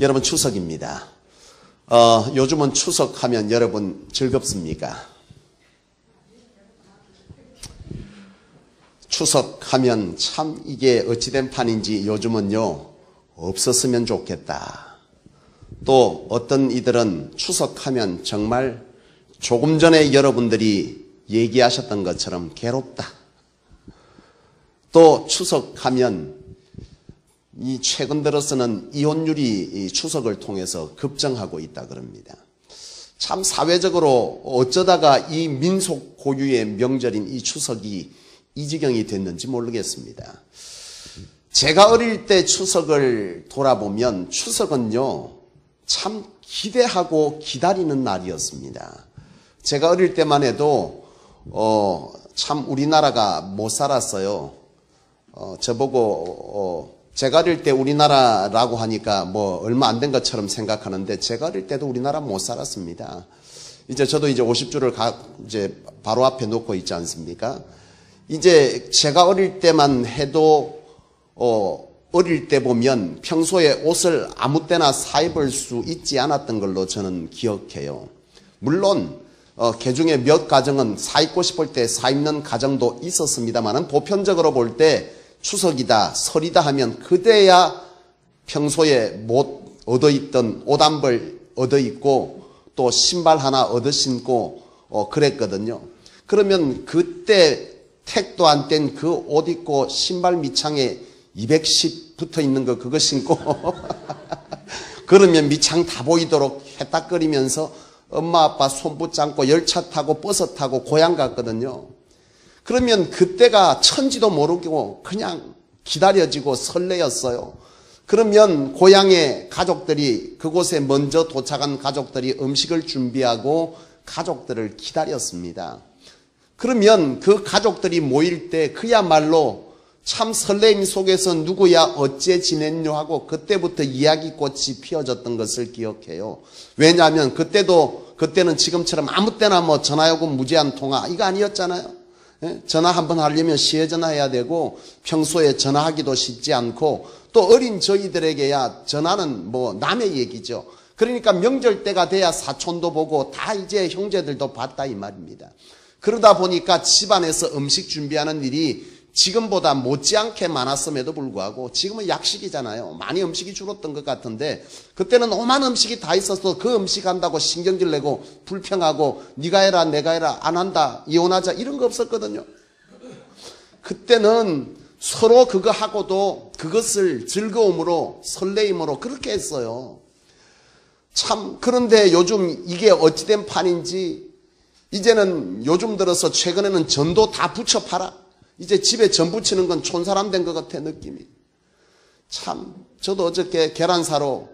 여러분 추석입니다. 요즘은 추석하면 여러분 즐겁습니까? 추석하면 참 이게 어찌된 판인지 요즘은요 없었으면 좋겠다. 또 어떤 이들은 추석하면 정말 조금 전에 여러분들이 얘기하셨던 것처럼 괴롭다. 또 추석하면 이 최근 들어서는 이혼율이 추석을 통해서 급증하고 있다 그럽니다. 참 사회적으로 어쩌다가 이 민속 고유의 명절인 이 추석이 이 지경이 됐는지 모르겠습니다. 제가 어릴 때 추석을 돌아보면 추석은요 참 기대하고 기다리는 날이었습니다. 제가 어릴 때만 해도 참 우리나라가 못 살았어요. 저보고 제가 어릴 때 우리나라라고 하니까 뭐 얼마 안 된 것처럼 생각하는데 제가 어릴 때도 우리나라 못 살았습니다. 이제 저도 이제 50주를 이제 바로 앞에 놓고 있지 않습니까? 이제 제가 어릴 때만 해도 어릴 때 보면 평소에 옷을 아무 때나 사입을 수 있지 않았던 걸로 저는 기억해요. 물론 개중에 몇 가정은 사입고 싶을 때 사입는 가정도 있었습니다만 보편적으로 볼 때 추석이다 설이다 하면 그때야 평소에 못 얻어있던 옷 한 벌 얻어입고 또 신발 하나 얻어 신고 그랬거든요. 그러면 그때 택도 안 뗀 그 옷 입고 신발 밑창에 210 붙어있는 거 그거 신고 그러면 밑창 다 보이도록 해딱거리면서 엄마 아빠 손 붙잡고 열차 타고 버스 타고 고향 갔거든요. 그러면 그때가 천지도 모르고 그냥 기다려지고 설레였어요. 그러면 고향의 가족들이 그곳에 먼저 도착한 가족들이 음식을 준비하고 가족들을 기다렸습니다. 그러면 그 가족들이 모일 때 그야말로 참 설레임 속에서 누구야 어째 지냈뇨 하고 그때부터 이야기꽃이 피어졌던 것을 기억해요. 왜냐하면 그때는 지금처럼 아무 때나 뭐 전화요금 무제한 통화 이거 아니었잖아요. 전화 한번 하려면 시외 전화해야 되고 평소에 전화하기도 쉽지 않고 또 어린 저희들에게야 전화는 뭐 남의 얘기죠. 그러니까 명절 때가 돼야 사촌도 보고 다 이제 형제들도 봤다 이 말입니다. 그러다 보니까 집안에서 음식 준비하는 일이 지금보다 못지않게 많았음에도 불구하고 지금은 약식이잖아요. 많이 음식이 줄었던 것 같은데 그때는 오만 음식이 다 있어서 그 음식 한다고 신경질 내고 불평하고 네가 해라 내가 해라 안 한다 이혼하자 이런 거 없었거든요. 그때는 서로 그거 하고도 그것을 즐거움으로 설레임으로 그렇게 했어요. 참 그런데 요즘 이게 어찌된 판인지 이제는 요즘 들어서 최근에는 전도 다 붙여 팔아. 이제 집에 전 부치는 건 촌사람 된 것 같아 느낌이. 참 저도 어저께 계란 사러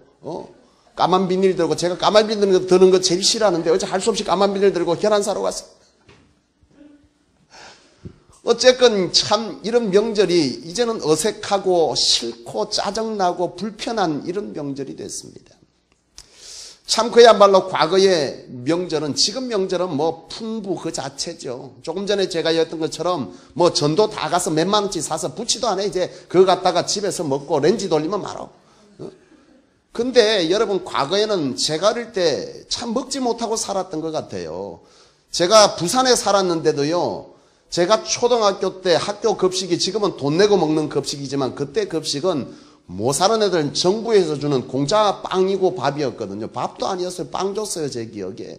까만 비닐 들고 제가 까만 비닐 드는 거 제일 싫어하는데 어제 할 수 없이 까만 비닐 들고 계란 사러 갔어. 어쨌건 참 이런 명절이 이제는 어색하고 싫고 짜증나고 불편한 이런 명절이 됐습니다. 참 그야말로 과거의 명절은 지금 명절은 뭐 풍부 그 자체죠. 조금 전에 제가 얘기했던 것처럼 뭐 전도 다 가서 몇만 원치 사서 부치도 안 해. 이제 그거 갖다가 집에서 먹고 렌지 돌리면 말어. 근데 여러분 과거에는 제가 어릴 때 참 먹지 못하고 살았던 것 같아요. 제가 부산에 살았는데도요. 제가 초등학교 때 학교 급식이 지금은 돈 내고 먹는 급식이지만 그때 급식은 못 사는 애들은 정부에서 주는 공짜 빵이고 밥이었거든요. 밥도 아니었어요. 빵 줬어요. 제 기억에.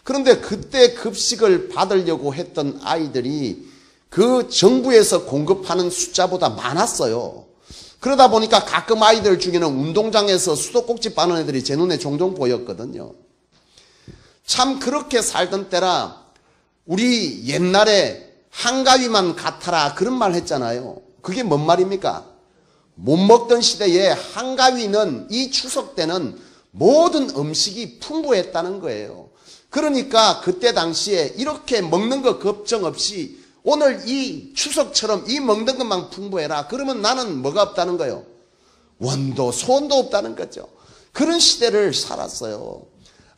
그런데 그때 급식을 받으려고 했던 아이들이 그 정부에서 공급하는 숫자보다 많았어요. 그러다 보니까 가끔 아이들 중에는 운동장에서 수도꼭지 빠는 애들이 제 눈에 종종 보였거든요. 참 그렇게 살던 때라 우리 옛날에 한가위만 같아라 그런 말 했잖아요. 그게 뭔 말입니까? 못 먹던 시대에 한가위는 이 추석 때는 모든 음식이 풍부했다는 거예요. 그러니까 그때 당시에 이렇게 먹는 거 걱정 없이 오늘 이 추석처럼 이 먹는 것만 풍부해라. 그러면 나는 뭐가 없다는 거예요? 원도 소원도 없다는 거죠. 그런 시대를 살았어요.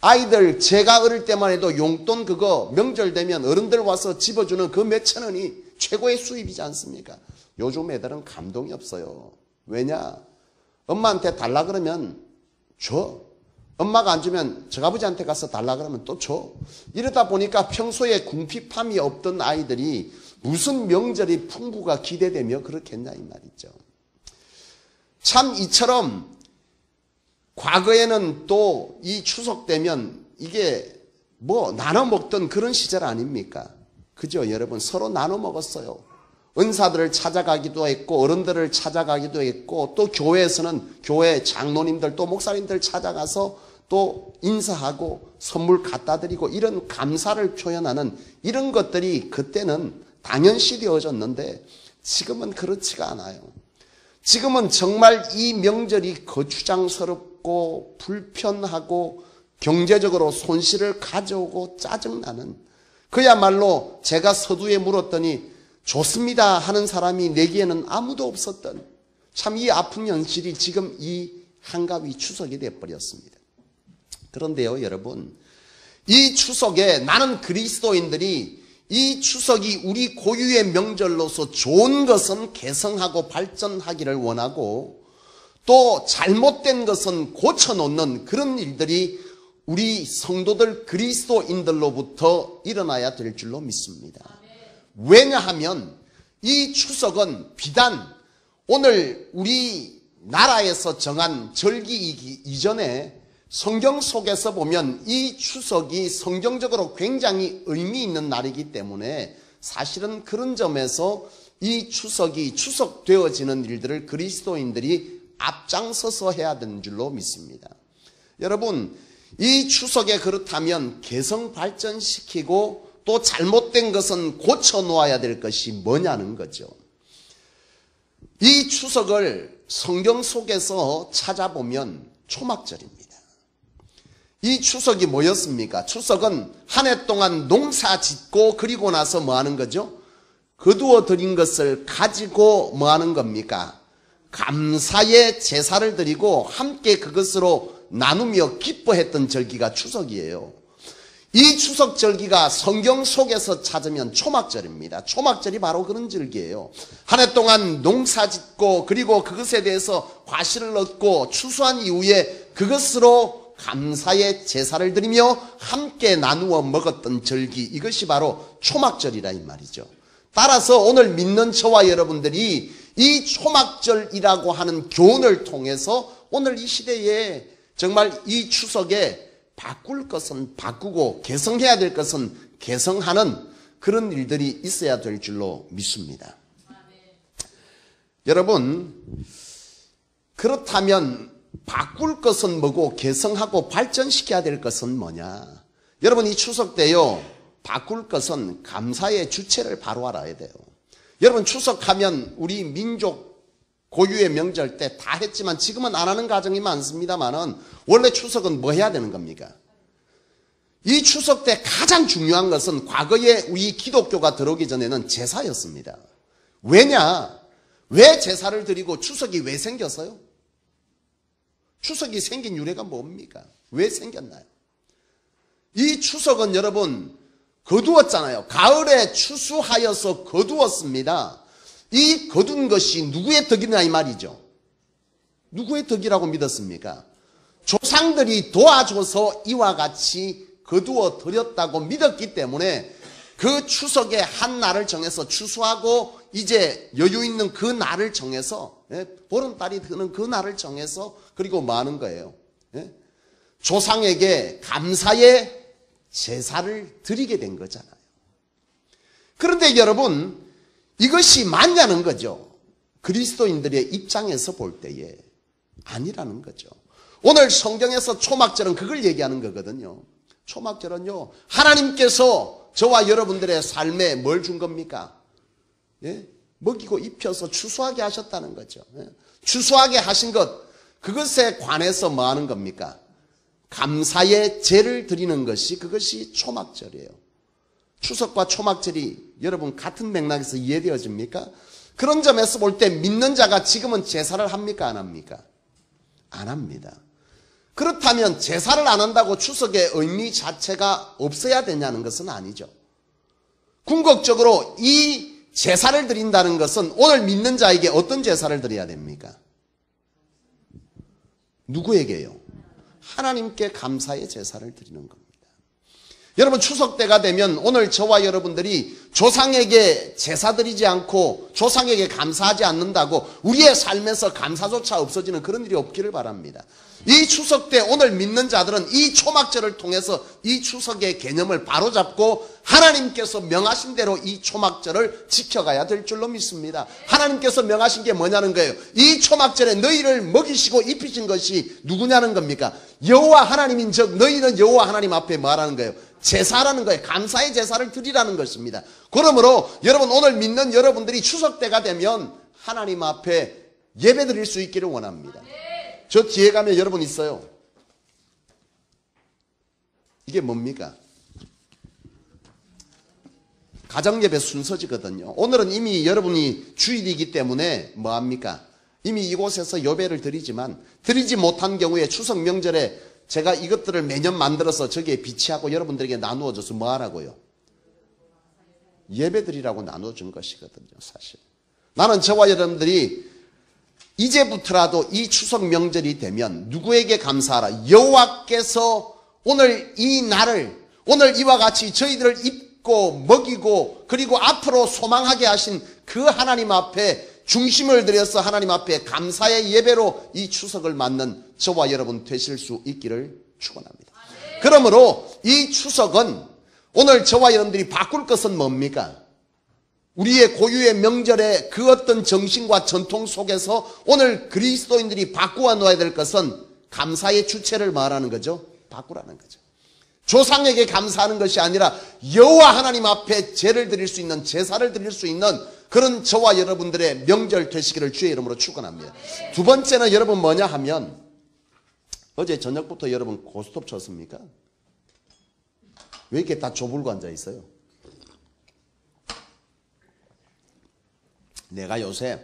아이들 제가 어릴 때만 해도 용돈 그거 명절 되면 어른들 와서 집어주는 그 몇천 원이 최고의 수입이지 않습니까? 요즘 애들은 감동이 없어요. 왜냐? 엄마한테 달라 그러면 줘. 엄마가 안 주면 저아버지한테 가서 달라 그러면 또 줘. 이러다 보니까 평소에 궁핍함이 없던 아이들이 무슨 명절이 풍부가 기대되며 그렇겠냐 이 말이죠. 참 이처럼 과거에는 또 이 추석 되면 이게 뭐 나눠 먹던 그런 시절 아닙니까? 그죠? 여러분 서로 나눠 먹었어요. 은사들을 찾아가기도 했고 어른들을 찾아가기도 했고 또 교회에서는 교회 장로님들 또 목사님들 찾아가서 또 인사하고 선물 갖다 드리고 이런 감사를 표현하는 이런 것들이 그때는 당연시 되어졌는데 지금은 그렇지가 않아요. 지금은 정말 이 명절이 거추장스럽고 불편하고 경제적으로 손실을 가져오고 짜증나는 그야말로 제가 서두에 물었더니 좋습니다 하는 사람이 내게는 아무도 없었던 참 이 아픈 현실이 지금 이 한가위 추석이 되어버렸습니다. 그런데요 여러분 이 추석에 나는 그리스도인들이 이 추석이 우리 고유의 명절로서 좋은 것은 개성하고 발전하기를 원하고 또 잘못된 것은 고쳐놓는 그런 일들이 우리 성도들 그리스도인들로부터 일어나야 될 줄로 믿습니다. 왜냐하면 이 추석은 비단 오늘 우리나라에서 정한 절기이기 이전에 성경 속에서 보면 이 추석이 성경적으로 굉장히 의미 있는 날이기 때문에 사실은 그런 점에서 이 추석이 추석되어지는 일들을 그리스도인들이 앞장서서 해야 되는 줄로 믿습니다. 여러분 이 추석에 그렇다면 개성 발전시키고 또 잘못된 것은 고쳐놓아야 될 것이 뭐냐는 거죠. 이 추석을 성경 속에서 찾아보면 초막절입니다. 이 추석이 뭐였습니까? 추석은 한 해 동안 농사 짓고 그리고 나서 뭐 하는 거죠? 거두어 들인 것을 가지고 뭐 하는 겁니까? 감사의 제사를 드리고 함께 그것으로 나누며 기뻐했던 절기가 추석이에요. 이 추석 절기가 성경 속에서 찾으면 초막절입니다. 초막절이 바로 그런 절기예요. 한 해 동안 농사 짓고 그리고 그것에 대해서 과실을 얻고 추수한 이후에 그것으로 감사의 제사를 드리며 함께 나누어 먹었던 절기, 이것이 바로 초막절이라 이 말이죠. 따라서 오늘 믿는 저와 여러분들이 이 초막절이라고 하는 교훈을 통해서 오늘 이 시대에 정말 이 추석에 바꿀 것은 바꾸고 개성해야 될 것은 개성하는 그런 일들이 있어야 될 줄로 믿습니다. 여러분 그렇다면 바꿀 것은 뭐고 개성하고 발전시켜야 될 것은 뭐냐? 여러분 이 추석 때요 바꿀 것은 감사의 주체를 바로 알아야 돼요. 여러분 추석하면 우리 민족 고유의 명절 때 다 했지만 지금은 안 하는 가정이 많습니다만은 원래 추석은 뭐 해야 되는 겁니까? 이 추석 때 가장 중요한 것은 과거에 우리 기독교가 들어오기 전에는 제사였습니다. 왜냐? 왜 제사를 드리고 추석이 왜 생겼어요? 추석이 생긴 유래가 뭡니까? 왜 생겼나요? 이 추석은 여러분 거두었잖아요. 가을에 추수하여서 거두었습니다. 이 거둔 것이 누구의 덕이냐 이 말이죠. 누구의 덕이라고 믿었습니까? 조상들이 도와줘서 이와 같이 거두어 드렸다고 믿었기 때문에 그 추석에 한 날을 정해서 추수하고 이제 여유 있는 그 날을 정해서 보름달이 드는 그 날을 정해서 그리고 뭐 하는 거예요? 조상에게 감사의 제사를 드리게 된 거잖아요. 그런데 여러분 이것이 맞냐는 거죠. 그리스도인들의 입장에서 볼 때에 아니라는 거죠. 오늘 성경에서 초막절은 그걸 얘기하는 거거든요. 초막절은요 하나님께서 저와 여러분들의 삶에 뭘 준 겁니까? 먹이고 입혀서 추수하게 하셨다는 거죠. 추수하게 하신 것 그것에 관해서 뭐 하는 겁니까? 감사의 제를 드리는 것이 그것이 초막절이에요. 추석과 초막절이 여러분 같은 맥락에서 이해되어집니까? 그런 점에서 볼 때 믿는 자가 지금은 제사를 합니까? 안 합니까? 안 합니다. 그렇다면 제사를 안 한다고 추석의 의미 자체가 없어야 되냐는 것은 아니죠. 궁극적으로 이 제사를 드린다는 것은 오늘 믿는 자에게 어떤 제사를 드려야 됩니까? 누구에게요? 하나님께 감사의 제사를 드리는 겁니다. 여러분 추석 때가 되면 오늘 저와 여러분들이 조상에게 제사 드리지 않고 조상에게 감사하지 않는다고 우리의 삶에서 감사조차 없어지는 그런 일이 없기를 바랍니다. 이 추석 때 오늘 믿는 자들은 이 초막절을 통해서 이 추석의 개념을 바로잡고 하나님께서 명하신 대로 이 초막절을 지켜가야 될 줄로 믿습니다. 하나님께서 명하신 게 뭐냐는 거예요. 이 초막절에 너희를 먹이시고 입히신 것이 누구냐는 겁니까? 여호와 하나님인 즉 너희는 여호와 하나님 앞에 뭐하라는 거예요? 제사라는 거예요. 감사의 제사를 드리라는 것입니다. 그러므로 여러분 오늘 믿는 여러분들이 추석 때가 되면 하나님 앞에 예배 드릴 수 있기를 원합니다. 저 뒤에 가면 여러분 있어요. 이게 뭡니까? 가정예배 순서지거든요. 오늘은 이미 여러분이 주일이기 때문에 뭐합니까? 이미 이곳에서 예배를 드리지만 드리지 못한 경우에 추석 명절에 제가 이것들을 매년 만들어서 저기에 비치하고 여러분들에게 나누어줘서 뭐하라고요? 예배드리라고 나눠준 것이거든요. 사실 나는 저와 여러분들이 이제부터라도 이 추석 명절이 되면 누구에게 감사하라? 여호와께서 오늘 이 날을 오늘 이와 같이 저희들을 입고 먹이고 그리고 앞으로 소망하게 하신 그 하나님 앞에 중심을 들여서 하나님 앞에 감사의 예배로 이 추석을 맞는 저와 여러분 되실 수 있기를 축원합니다. 그러므로 이 추석은 오늘 저와 여러분들이 바꿀 것은 뭡니까? 우리의 고유의 명절의 그 어떤 정신과 전통 속에서 오늘 그리스도인들이 바꾸어 놓아야 될 것은 감사의 주체를 말하는 거죠. 바꾸라는 거죠. 조상에게 감사하는 것이 아니라 여호와 하나님 앞에 제를 드릴 수 있는 제사를 드릴 수 있는 그런 저와 여러분들의 명절 되시기를 주의 이름으로 축원합니다. 두 번째는 여러분 뭐냐 하면 어제 저녁부터 여러분 고스톱 쳤습니까? 왜 이렇게 다 조불고 앉아 있어요? 내가 요새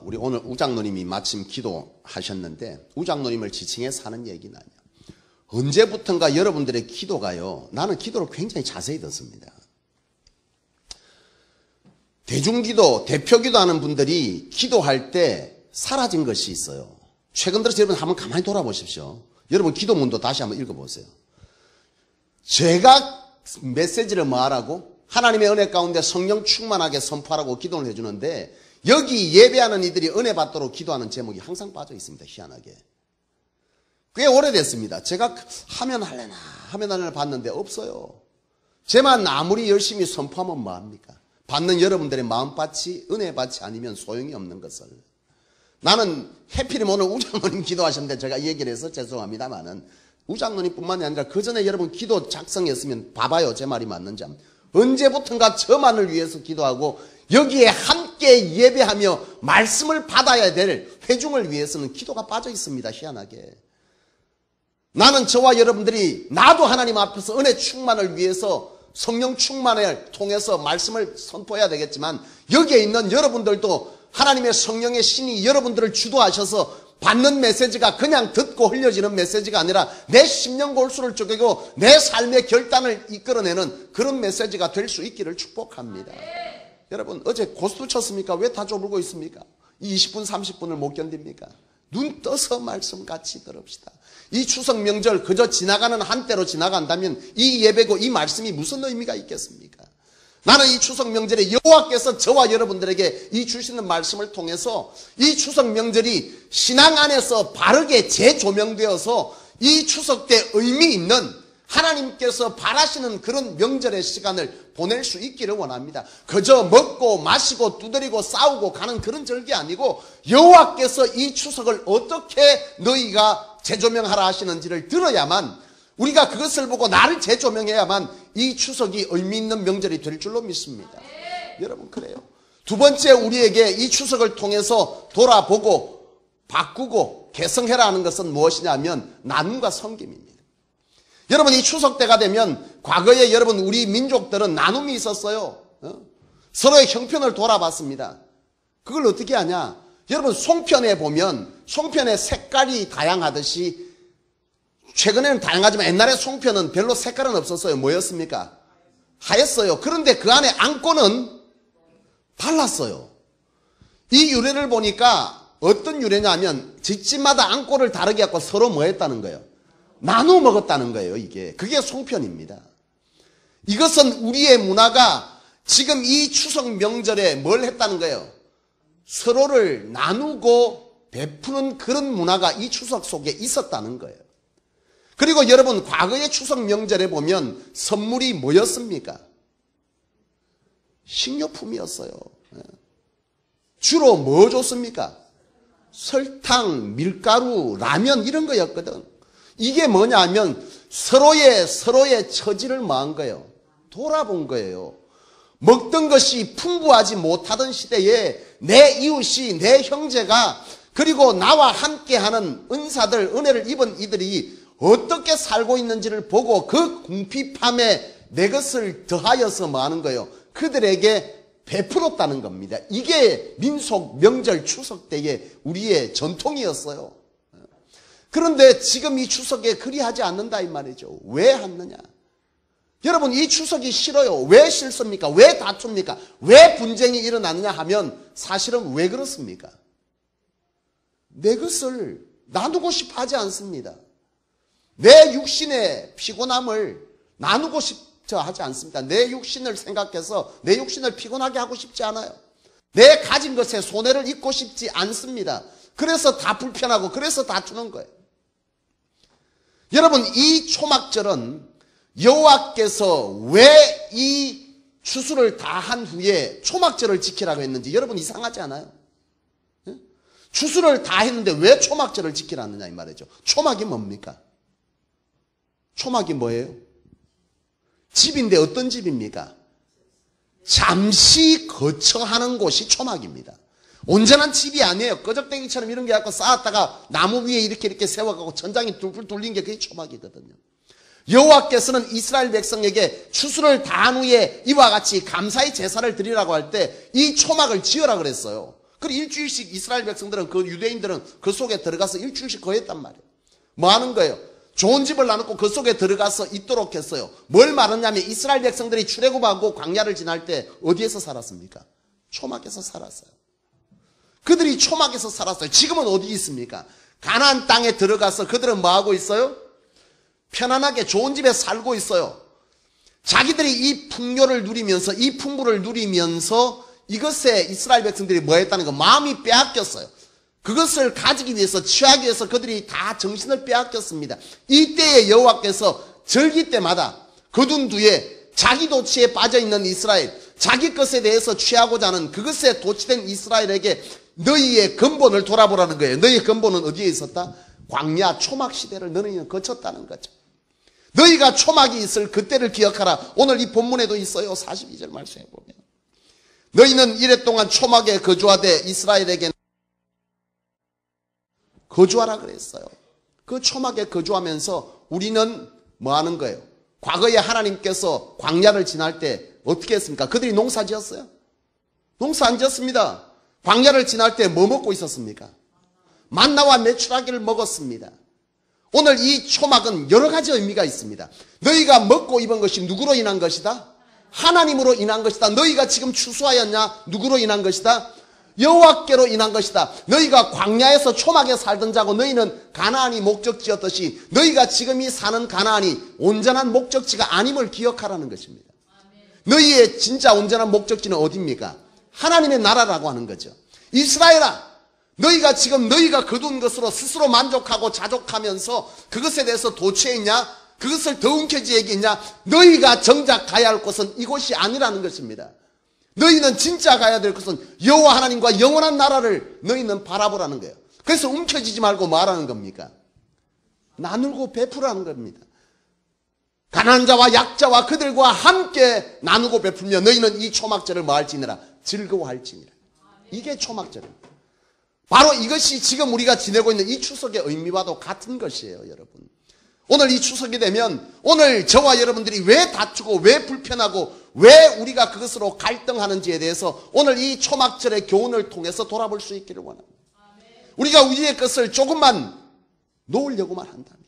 우리 오늘 우장로님이 마침 기도하셨는데 우장로님을 지칭해서 하는 얘기는 아니야. 언제부턴가 여러분들의 기도가요. 나는 기도를 굉장히 자세히 듣습니다. 대중기도, 대표기도 하는 분들이 기도할 때 사라진 것이 있어요. 최근 들어서 여러분 한번 가만히 돌아보십시오. 여러분 기도문도 다시 한번 읽어보세요. 제가 메시지를 뭐하라고? 하나님의 은혜 가운데 성령 충만하게 선포하라고 기도를 해주는데 여기 예배하는 이들이 은혜 받도록 기도하는 제목이 항상 빠져 있습니다. 희한하게. 꽤 오래됐습니다. 제가 하면 할래나 봤는데 없어요. 제만 아무리 열심히 선포하면 뭐합니까? 받는 여러분들의 마음밭이 은혜밭이 아니면 소용이 없는 것을. 나는 해필이면 오늘 우장로님 기도하셨는데 제가 이 얘기를 해서 죄송합니다만은 우장로님 뿐만이 아니라 그 전에 여러분 기도 작성했으면 봐봐요. 제 말이 맞는지. 언제부턴가 저만을 위해서 기도하고 여기에 함께 예배하며 말씀을 받아야 될 회중을 위해서는 기도가 빠져 있습니다. 희한하게. 나는 저와 여러분들이 나도 하나님 앞에서 은혜 충만을 위해서 성령 충만을 통해서 말씀을 선포해야 되겠지만 여기에 있는 여러분들도 하나님의 성령의 신이 여러분들을 주도하셔서 받는 메시지가 그냥 듣고 흘려지는 메시지가 아니라 내 심령 골수를 쪼개고 내 삶의 결단을 이끌어내는 그런 메시지가 될 수 있기를 축복합니다. 여러분 어제 고스톱 쳤습니까? 왜 다 조불고 있습니까? 이 20분 30분을 못 견딥니까? 눈 떠서 말씀 같이 들읍시다. 이 추석 명절 그저 지나가는 한때로 지나간다면 이 예배고 이 말씀이 무슨 의미가 있겠습니까? 나는 이 추석 명절에 여호와께서 저와 여러분들에게 이 주시는 말씀을 통해서 이 추석 명절이 신앙 안에서 바르게 재조명되어서 이 추석 때 의미 있는 하나님께서 바라시는 그런 명절의 시간을 보낼 수 있기를 원합니다. 그저 먹고 마시고 두드리고 싸우고 가는 그런 절기 아니고 여호와께서 이 추석을 어떻게 너희가 재조명하라 하시는지를 들어야만 우리가 그것을 보고 나를 재조명해야만 이 추석이 의미 있는 명절이 될 줄로 믿습니다. 여러분 그래요. 두 번째 우리에게 이 추석을 통해서 돌아보고 바꾸고 개성해라 하는 것은 무엇이냐면 나눔과 섬김입니다. 여러분 이 추석 때가 되면 과거에 여러분 우리 민족들은 나눔이 있었어요. 서로의 형편을 돌아봤습니다. 그걸 어떻게 하냐? 여러분 송편에 보면 송편의 색깔이 다양하듯이 최근에는 다양하지만 옛날에 송편은 별로 색깔은 없었어요. 뭐였습니까? 하였어요. 그런데 그 안에 안고는 달랐어요. 이 유래를 보니까 어떤 유래냐면 집집마다 안고를 다르게 갖고 서로 뭐 했다는 거예요? 나누어 먹었다는 거예요. 그게 송편입니다. 이것은 우리의 문화가 지금 이 추석 명절에 뭘 했다는 거예요? 서로를 나누고 베푸는 그런 문화가 이 추석 속에 있었다는 거예요. 그리고 여러분, 과거의 추석 명절에 보면 선물이 뭐였습니까? 식료품이었어요. 주로 뭐 줬습니까? 설탕, 밀가루, 라면 이런 거였거든. 이게 뭐냐면 서로의 처지를 뭐한 거예요? 돌아본 거예요. 먹던 것이 풍부하지 못하던 시대에 내 이웃이, 내 형제가, 그리고 나와 함께하는 은사들, 은혜를 입은 이들이 어떻게 살고 있는지를 보고 그 궁핍함에 내 것을 더하여서 뭐 하는 거예요? 그들에게 베풀었다는 겁니다. 이게 민속 명절 추석 때의 우리의 전통이었어요. 그런데 지금 이 추석에 그리하지 않는다 이 말이죠. 왜 하느냐? 여러분, 이 추석이 싫어요. 왜 싫습니까? 왜 다툽니까? 왜 분쟁이 일어나느냐 하면 사실은 왜 그렇습니까? 내 것을 나누고 싶어 하지 않습니다. 내 육신의 피곤함을 나누고 싶어 하지 않습니다. 내 육신을 생각해서 내 육신을 피곤하게 하고 싶지 않아요. 내 가진 것에 손해를 입고 싶지 않습니다. 그래서 다 불편하고 그래서 다투는 거예요. 여러분, 이 초막절은 여호와께서 왜 이 추수를 다 한 후에 초막절을 지키라고 했는지 여러분 이상하지 않아요? 추수를 다 했는데 왜 초막절을 지키라느냐 이 말이죠. 초막이 뭡니까? 초막이 뭐예요? 집인데 어떤 집입니까? 잠시 거처하는 곳이 초막입니다. 온전한 집이 아니에요. 꺼적대기처럼 이런 게 갖고 쌓았다가 나무 위에 이렇게 세워가고 천장이 뚫뚫 뚫린 게 그게 초막이거든요. 여호와께서는 이스라엘 백성에게 추수를 다 한 후에 이와 같이 감사의 제사를 드리라고 할 때 이 초막을 지으라 그랬어요. 그리고 일주일씩 이스라엘 백성들은, 그 유대인들은 그 속에 들어가서 일주일씩 거했단 말이에요. 뭐 하는 거예요? 좋은 집을 나누고 그 속에 들어가서 있도록 했어요. 뭘 말하냐면 이스라엘 백성들이 출애굽하고 광야를 지날 때 어디에서 살았습니까? 초막에서 살았어요. 그들이 초막에서 살았어요. 지금은 어디 있습니까? 가나안 땅에 들어가서 그들은 뭐 하고 있어요? 편안하게 좋은 집에 살고 있어요. 자기들이 이 풍요를 누리면서, 이 풍부를 누리면서 이것에 이스라엘 백성들이 뭐 했다는 거, 마음이 빼앗겼어요. 그것을 가지기 위해서, 취하기 위해서 그들이 다 정신을 빼앗겼습니다. 이때에 여호와께서 절기 때마다 거둔 뒤에 자기 도취에 빠져있는 이스라엘, 자기 것에 대해서 취하고자 하는 그것에 도취된 이스라엘에게 너희의 근본을 돌아보라는 거예요. 너희의 근본은 어디에 있었다? 광야 초막 시대를 너희는 거쳤다는 거죠. 너희가 초막이 있을 그때를 기억하라. 오늘 이 본문에도 있어요. 42절 말씀해 보면 너희는 이랫동안 초막에 거주하되 이스라엘에게 거주하라 그랬어요. 그 초막에 거주하면서 우리는 뭐 하는 거예요? 과거에 하나님께서 광야를 지날 때 어떻게 했습니까? 그들이 농사 지었어요? 농사 안 지었습니다. 광야를 지날 때 뭐 먹고 있었습니까? 만나와 메추라기를 먹었습니다. 오늘 이 초막은 여러 가지 의미가 있습니다. 너희가 먹고 입은 것이 누구로 인한 것이다? 하나님으로 인한 것이다. 너희가 지금 추수하였냐? 누구로 인한 것이다? 여호와께로 인한 것이다. 너희가 광야에서 초막에 살던 자고 너희는 가나안이 목적지였듯이 너희가 지금 이 사는 가나안이 온전한 목적지가 아님을 기억하라는 것입니다. 너희의 진짜 온전한 목적지는 어디입니까? 하나님의 나라라고 하는 거죠. 이스라엘아, 너희가 지금 너희가 거둔 것으로 스스로 만족하고 자족하면서 그것에 대해서 도취해 있냐? 그것을 더 움켜쥐 얘기했냐? 너희가 정작 가야 할 곳은 이곳이 아니라는 것입니다. 너희는 진짜 가야 될 것은 여호와 하나님과 영원한 나라를 너희는 바라보라는 거예요. 그래서 움켜쥐지 말고 말하는 겁니까? 나누고 베풀라는 겁니다. 가난한 자와 약자와 그들과 함께 나누고 베풀며 너희는 이 초막절을 뭐 할지니라? 즐거워할지니라. 이게 초막절입니다. 바로 이것이 지금 우리가 지내고 있는 이 추석의 의미와도 같은 것이에요, 여러분. 오늘 이 추석이 되면 오늘 저와 여러분들이 왜 다투고 왜 불편하고 왜 우리가 그것으로 갈등하는지에 대해서 오늘 이 초막절의 교훈을 통해서 돌아볼 수 있기를 원합니다. 우리가 우리의 것을 조금만 놓으려고만 한다면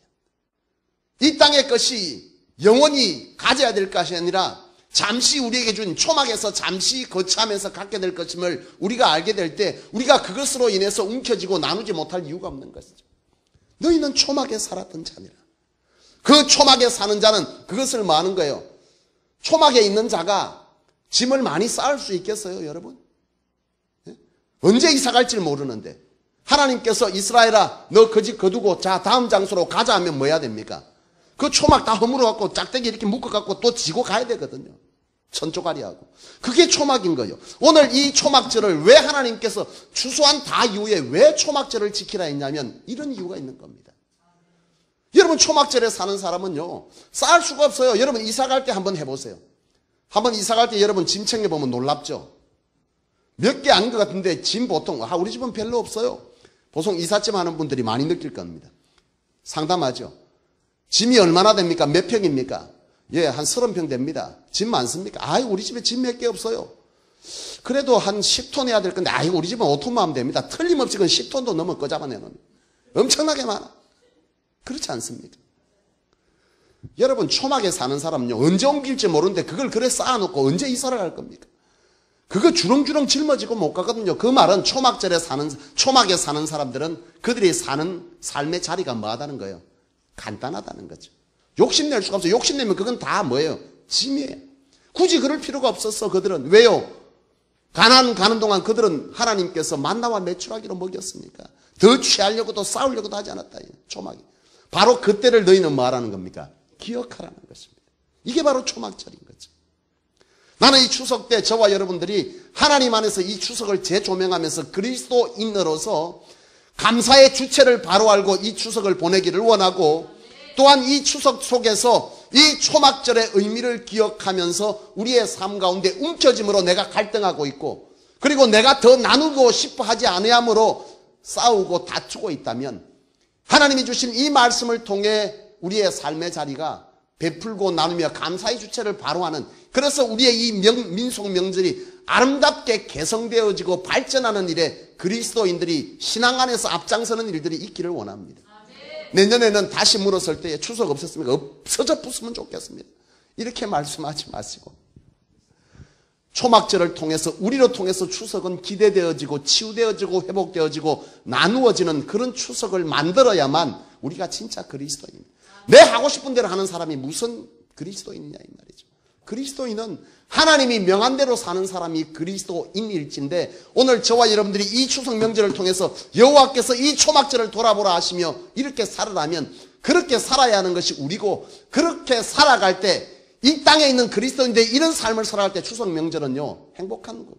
이 땅의 것이 영원히 가져야 될 것이 아니라 잠시 우리에게 준 초막에서 잠시 거처하면서 갖게 될 것임을 우리가 알게 될 때 우리가 그것으로 인해서 움켜쥐고 나누지 못할 이유가 없는 것이죠. 너희는 초막에 살았던 자니라. 그 초막에 사는 자는 그것을 말하는 거예요. 초막에 있는 자가 짐을 많이 쌓을 수 있겠어요, 여러분? 언제 이사 갈지 모르는데 하나님께서 이스라엘아 너 그 집 거두고 자 다음 장소로 가자 하면 뭐 해야 됩니까? 그 초막 다 허물어 갖고 짝대기 이렇게 묶어 갖고 또 지고 가야 되거든요. 천조가리하고. 그게 초막인 거예요. 오늘 이 초막절을 왜 하나님께서 추수한 다 이후에 왜 초막절을 지키라 했냐면 이런 이유가 있는 겁니다. 여러분 초막절에 사는 사람은요 쌓을 수가 없어요. 여러분 이사 갈 때 한번 해보세요. 한번 이사 갈 때 여러분 짐 챙겨보면 놀랍죠. 몇 개 아닌 것 같은데 짐 보통 우리 집은 별로 없어요. 보통 이삿짐 하는 분들이 많이 느낄 겁니다. 상담하죠. 짐이 얼마나 됩니까? 몇 평입니까? 예, 한 30평 됩니다. 짐 많습니까? 우리 집에 짐 몇 개 없어요. 그래도 한 10톤 해야 될 건데 우리 집은 5톤만 하면 됩니다. 틀림없이 그건 10톤도 넘어 거 잡아내는 엄청나게 많아. 그렇지 않습니까? 여러분 초막에 사는 사람은요 언제 옮길지 모르는데 그걸 그래 쌓아놓고 언제 이사를 갈 겁니까? 그거 주렁주렁 짊어지고 못 가거든요. 그 말은 초막에 사는 사람들은 그들이 사는 삶의 자리가 뭐하다는 거예요? 간단하다는 거죠. 욕심낼 수가 없어요. 욕심내면 그건 다 뭐예요? 짐이에요. 굳이 그럴 필요가 없었어 그들은. 왜요? 가나안 가는 동안 그들은 하나님께서 만나와 메추라기로 먹였으니까 더 취하려고도 싸우려고도 하지 않았다. 초막이. 바로 그때를 너희는 뭐하라는 겁니까? 기억하라는 것입니다. 이게 바로 초막절인 거죠. 나는 이 추석 때 저와 여러분들이 하나님 안에서 이 추석을 재조명하면서 그리스도인으로서 감사의 주체를 바로 알고 이 추석을 보내기를 원하고 또한 이 추석 속에서 이 초막절의 의미를 기억하면서 우리의 삶 가운데 움켜짐으로 내가 갈등하고 있고 그리고 내가 더 나누고 싶어 하지 않으므로 싸우고 다투고 있다면 하나님이 주신 이 말씀을 통해 우리의 삶의 자리가 베풀고 나누며 감사의 주체를 바로 하는 그래서 우리의 이 민속 명절이 아름답게 개성되어지고 발전하는 일에 그리스도인들이 신앙 안에서 앞장서는 일들이 있기를 원합니다. 내년에는 다시 물었을 때 추석 없었습니까? 없어져 붙으면 좋겠습니다. 이렇게 말씀하지 마시고 초막절을 통해서 우리로 통해서 추석은 기대되어지고 치유되어지고 회복되어지고 나누어지는 그런 추석을 만들어야만 우리가 진짜 그리스도인입니다. 내 하고 싶은 대로 하는 사람이 무슨 그리스도인이냐 이 말이죠. 그리스도인은 하나님이 명한 대로 사는 사람이 그리스도인일진데 오늘 저와 여러분들이 이 추석 명절을 통해서 여호와께서 이 초막절을 돌아보라 하시며 이렇게 살아라면 그렇게 살아야 하는 것이 우리고 그렇게 살아갈 때 이 땅에 있는 그리스도인들이 이런 삶을 살아갈 때 추석 명절은요 행복한 거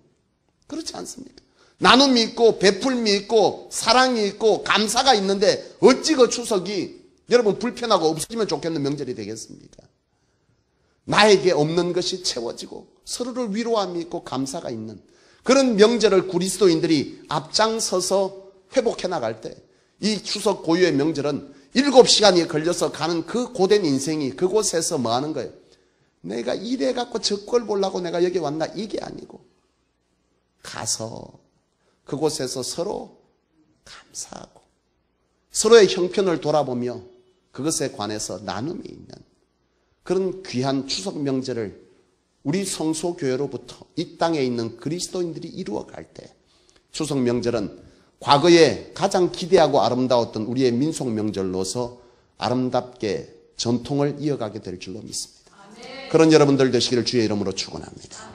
그렇지 않습니까? 나눔이 있고 베풀미 있고 사랑이 있고 감사가 있는데 어찌 그 추석이 여러분 불편하고 없어지면 좋겠는 명절이 되겠습니까? 나에게 없는 것이 채워지고 서로를 위로함이 있고 감사가 있는 그런 명절을 그리스도인들이 앞장서서 회복해 나갈 때 이 추석 고유의 명절은 7시간이 걸려서 가는 그 고된 인생이 그곳에서 뭐 하는 거예요? 내가 일해갖고 저 꼴 보려고 내가 여기 왔나? 이게 아니고 가서 그곳에서 서로 감사하고 서로의 형편을 돌아보며 그것에 관해서 나눔이 있는 그런 귀한 추석 명절을 우리 성소교회로부터 이 땅에 있는 그리스도인들이 이루어갈 때 추석 명절은 과거에 가장 기대하고 아름다웠던 우리의 민속 명절로서 아름답게 전통을 이어가게 될 줄로 믿습니다. 그런 여러분들 되시기를 주의 이름으로 축원합니다.